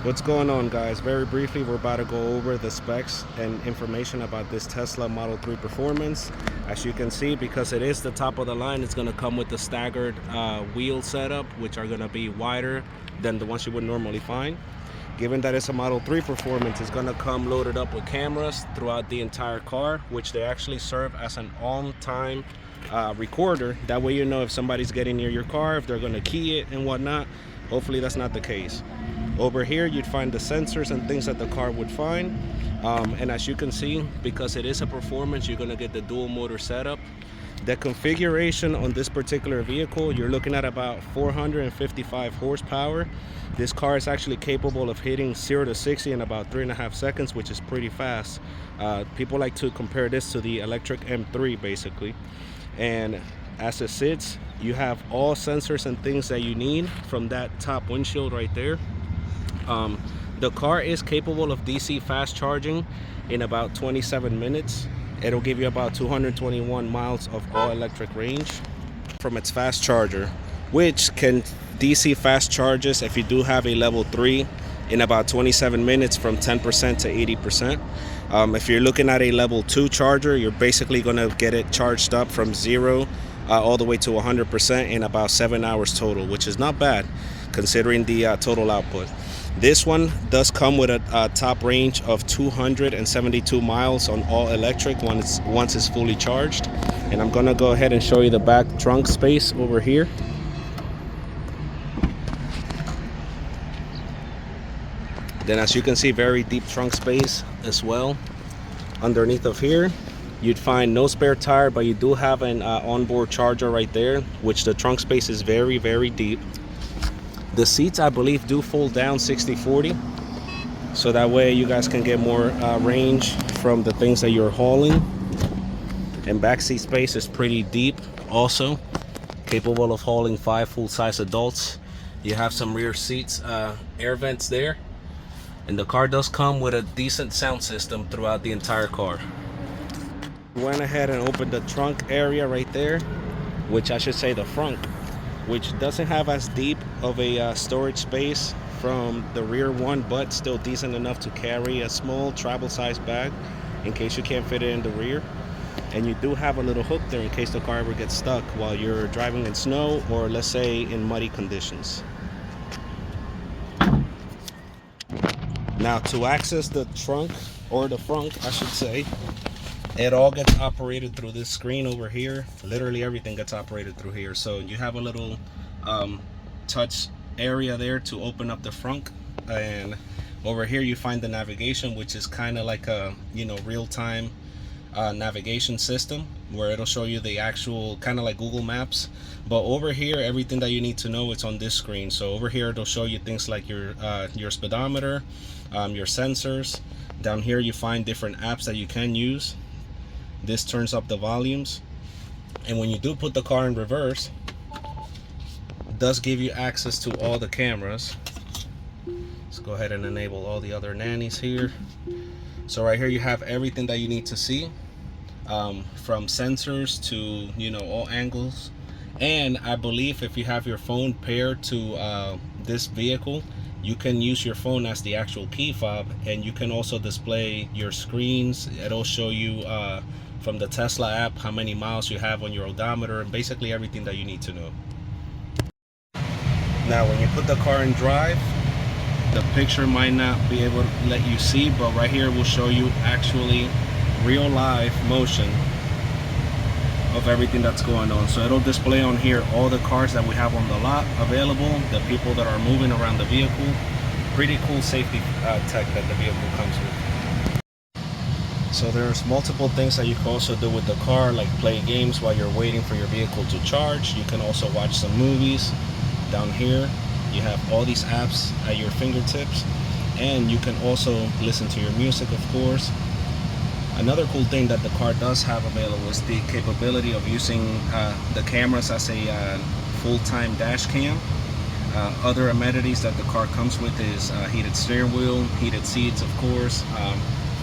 What's going on, guys? Very briefly, we're about to go over the specs and information about this Tesla Model 3 Performance. As you can see, because it is the top of the line, it's going to come with the staggered wheel setup, which are going to be wider than the ones you would normally find. Given that it's a Model 3 Performance, it's going to come loaded up with cameras throughout the entire car, which they actually serve as an on-time recorder. That way you know if somebody's getting near your car, if they're going to key it and whatnot. Hopefully that's not the case. Over here you'd find the sensors and things that the car would find, and as you can see, because it is a Performance, you're going to get the dual motor setup. The configuration on this particular vehicle, you're looking at about 455 horsepower. This car is actually capable of hitting 0 to 60 in about 3.5 seconds, which is pretty fast. People like to compare this to the electric M3 basically. And as it sits, you have all sensors and things that you need from that top windshield right there. The car is capable of DC fast charging in about 27 minutes. It'll give you about 221 miles of all electric range from its fast charger, which can DC fast charges if you do have a level 3 in about 27 minutes from 10% to 80%. If you're looking at a level 2 charger, you're basically going to get it charged up from 0 all the way to 100% in about 7 hours total, which is not bad considering the total output. This one does come with a top range of 272 miles on all electric once it's fully charged. And I'm gonna go ahead and show you the back trunk space over here. Then as you can see, very deep trunk space as well. Underneath of here, you'd find no spare tire, but you do have an onboard charger right there, which the trunk space is very, very deep. The seats, I believe, do fold down 60-40, so that way you guys can get more range from the things that you're hauling. And back seat space is pretty deep also, capable of hauling 5 full-size adults. You have some rear seats, air vents there, and the car does come with a decent sound system throughout the entire car. Went ahead and opened the trunk area right there, which I should say the front, which doesn't have as deep of a storage space from the rear one, but still decent enough to carry a small travel size bag in case you can't fit it in the rear. And you do have a little hook there in case the car ever gets stuck while you're driving in snow, or let's say in muddy conditions. Now to access the trunk, or the front I should say, it all gets operated through this screen over here. Literally everything gets operated through here. So you have a little touch area there to open up the front, and over here you find the navigation, which is kind of like a real-time navigation system, where it'll show you the actual kind of like Google Maps. But over here, everything that you need to know, it's on this screen. So over here it'll show you things like your speedometer, your sensors. Down here you find different apps that you can use. This turns up the volumes, and when you do put the car in reverse, it does give you access to all the cameras. Let's go ahead and enable all the other nannies here. So right here you have everything that you need to see, from sensors to all angles. And I believe if you have your phone paired to this vehicle, you can use your phone as the actual key fob, and you can also display your screens. It'll show you from the Tesla app how many miles you have on your odometer, and basically everything that you need to know. Now when you put the car in drive, the picture might not be able to let you see, but right here will show you actually real live motion of everything that's going on. So it'll display on here all the cars that we have on the lot available, the people that are moving around the vehicle. Pretty cool safety tech that the vehicle comes with. So there's multiple things that you can also do with the car, like play games while you're waiting for your vehicle to charge. You can also watch some movies. Down here you have all these apps at your fingertips, and you can also listen to your music, of course. Another cool thing that the car does have available is the capability of using the cameras as a full-time dash cam. Other amenities that the car comes with is heated steering wheel, heated seats, of course.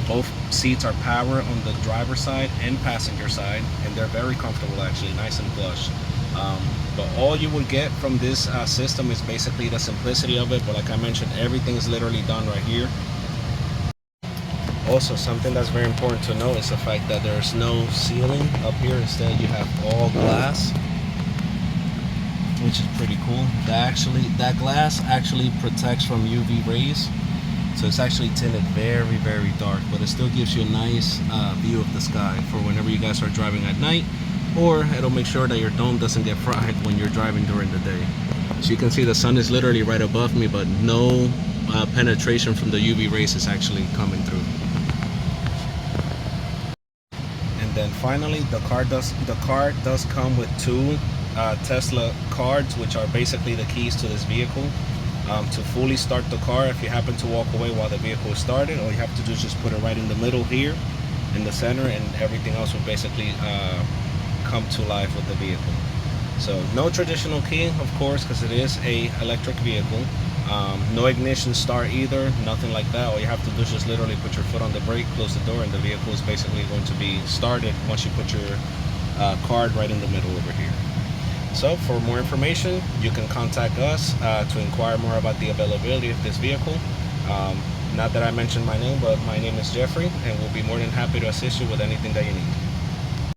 Both seats are power on the driver's side and passenger side, and they're very comfortable actually, nice and plush. But all you will get from this system is basically the simplicity of it. But like I mentioned, everything is literally done right here. Also, something that's very important to note is the fact that there's no ceiling up here. Instead, you have all glass, which is pretty cool. That glass actually protects from UV rays, so it's actually tinted very, very dark, but it still gives you a nice view of the sky for whenever you guys are driving at night, or it'll make sure that your dome doesn't get fried when you're driving during the day. So you can see the sun is literally right above me, but no penetration from the UV rays is actually coming through. And then finally, the car does come with two Tesla cards, which are basically the keys to this vehicle. To fully start the car, if you happen to walk away while the vehicle is started, all you have to do is just put it right in the middle here, in the center, and everything else will basically come to life with the vehicle. So no traditional key, of course, because it is a electric vehicle. No ignition start either, nothing like that. All you have to do is just literally put your foot on the brake, close the door, and the vehicle is basically going to be started once you put your card right in the middle over here. So for more information, you can contact us to inquire more about the availability of this vehicle. Not that I mentioned my name, but my name is Jeffrey, and we'll be more than happy to assist you with anything that you need.